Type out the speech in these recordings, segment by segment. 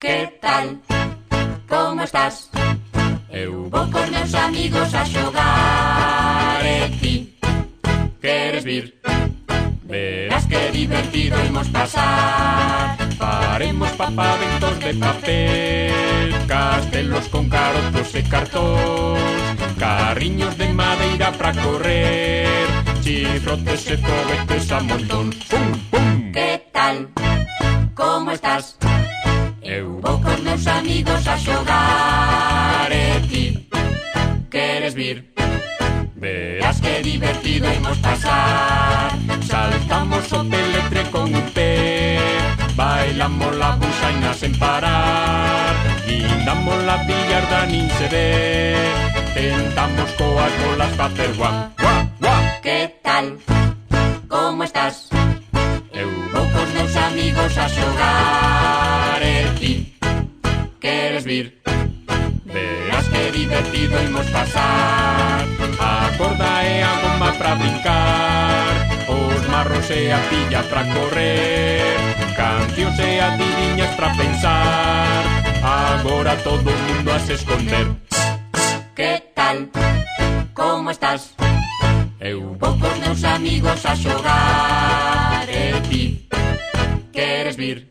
Que tal? Como estás? Eu vou cos meus amigos a xogar e ti queres vir? Verás que divertido imos pasar. Faremos papaventos de papel, castelos con carotos e cartóns, carriños de madeira pra correr, chifrotes e foguetes a montón. Pum, pum! Que tal? Como estás? Eu vou cos meus amigos a xogar e ti queres vir? Verás que divertido imos pasar. Saltamos o teletre con un pé, bailamos la busaina sen parar, guindamos la billarda nin se ve, tentamos coas bolas facer guá, guá, guá. Que tal? Como estás? Eu vou cos meus amigos a xogar e ti queres vir? Verás que divertido imos pasar. A corda e a goma pra brincar, os marros e a pilla pra correr, cancións e adivinhas pra pensar, agora todo o mundo a se esconder. Que tal? Como estás? Eu vou cos meus amigos a xogar e ti queres vir?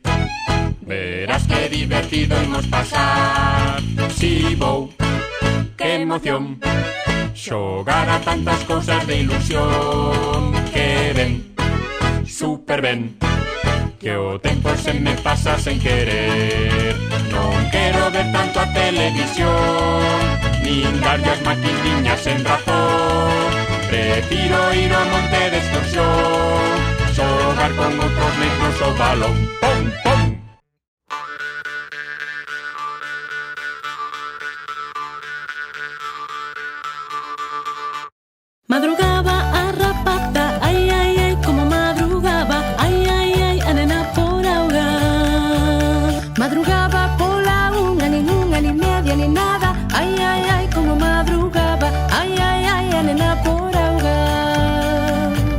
Verás que divertido imos pasar. Si vou, que emoción, xogar a tantas cousas de ilusión. Que ben, super ben, que o tempo se me pasa sen querer. Non quero ver tanto a televisión, nin darlle as maquiniñas sen razón. Prefiro ir ao monte de excursión, xogar con outros negros o balón. Pom, pom! Madrugaba a rapata, ai, ai, ai, como madrugaba, ai, ai, ai, a nena por auga. Madrugaba pola unha, ni media, ni nada, ai, ai, ai, como madrugaba, ai, ai, ai, a nena por auga.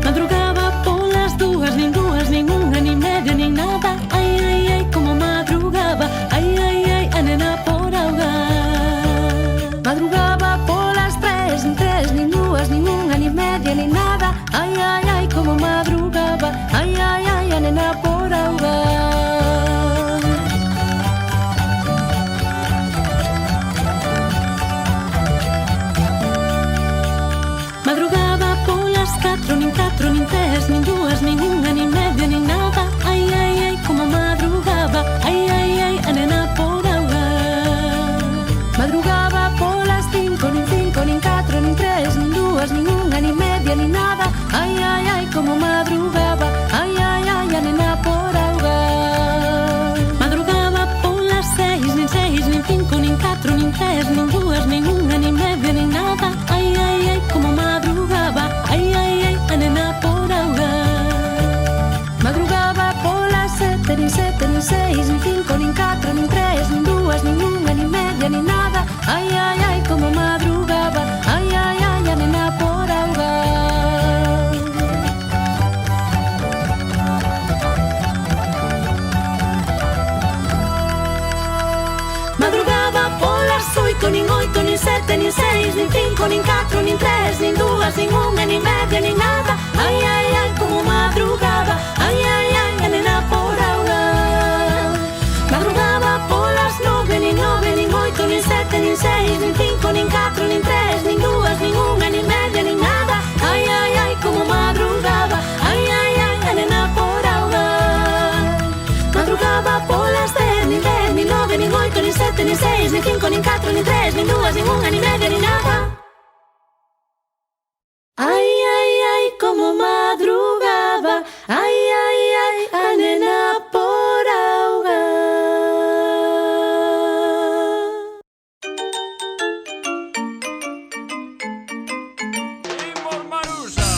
Madrugaba polas dúas, nin unha, ni media, ni nada, ai, ai, ai, como madrugaba, ai, ai, ai, a nena por auga. Madrugaba polas tres, nin dúas, nin unha, ni media, ni nada, ai, ai, ai, como madrugaba, ai, ai, ai, a nena por auga. Madrugaba polas catro, nin tres, nin dúas, nin unha, ni media, ni nada, ai, ai, ai, como madrugaba, ai, ai, ai, a nena por auga. Madrugaba polas cinco, nin catro, nin tres, nin dúas, nin unha, ni media, ni nada, ai, ai, ai, como madrugaba, ai, ai, ai, a nena por auga. Madrugaba polas seis, nin cinco, nin catro, nin tres, nin dúas, nin unha, ni media, ni nada, ai, ai, ai, como madrugaba, ai, ai, ai, a nena por auga. Madrugaba polas sete, nin seis, nin cinco, nin catro, nin tres, nin dúas, nin unha, ni media, ni nada, ai, ai, ai, como madrugaba, ai, ai, ai, a nena por auga. Madrugaba polas oito, nin sete, nin seis, nin cinco, nin catro, nin tres, nin dúas, nin unha, ni media, ni nada, ai, ai, ai, como madrugaba, ai, ai, ai, a nena por auga. Madrugaba polas nove, nin oito, nin sete, nin seis, nin cinco, nin catro, nin tres, nin dúas, nin unha, ni media, ni nada, ai, ai, ai, como madrugaba, ai, ai, ai, a nena por auga. Madrugaba polas dez, nin nove, nin oito, nin sete, nin seis, nin cinco, nin catro, nin tres, nin dúas, nin unha, ni media, ni nada, ai, ai, ai, como madrugaba, ai, ai, ai, a nena por auga. Imos Marusa.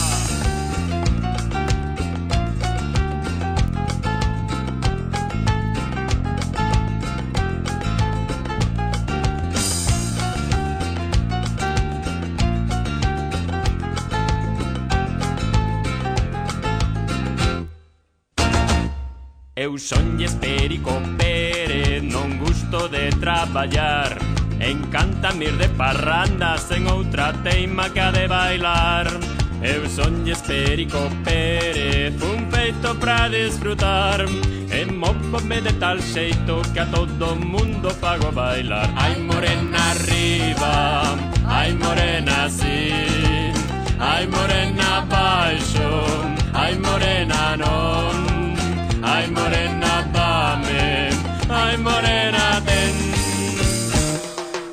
Eu sonlle Perico Pérez, non gusta gosto de traballar. Encántame ir de parranda sen outra teima que a de bailar. Eu sonlles Perico Pérez, un feito pra desfrutar. E móvome de tal xeito que a todo mundo fago bailar. Ai morena arriba, ai morena así, ai morena baixo, ai morena non, ai morena dame, ai morena ten.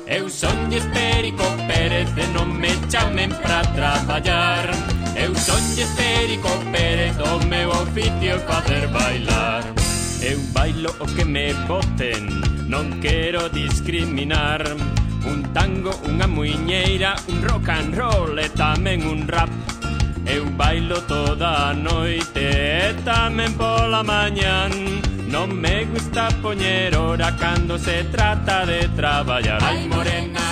Eu sonlles Perico Pérez e non me chamen pra traballar. Eu sonlles Perico Pérez, o meu oficio é facer bailar. Eu bailo o que me boten, non quero discriminar. Un tango, unha muiñeira, un rock and roll e tamén un rap. Eu bailo toda a noite e tamén pola mañán. Non me gusta poñer hora cando se trata de traballar. Ai morena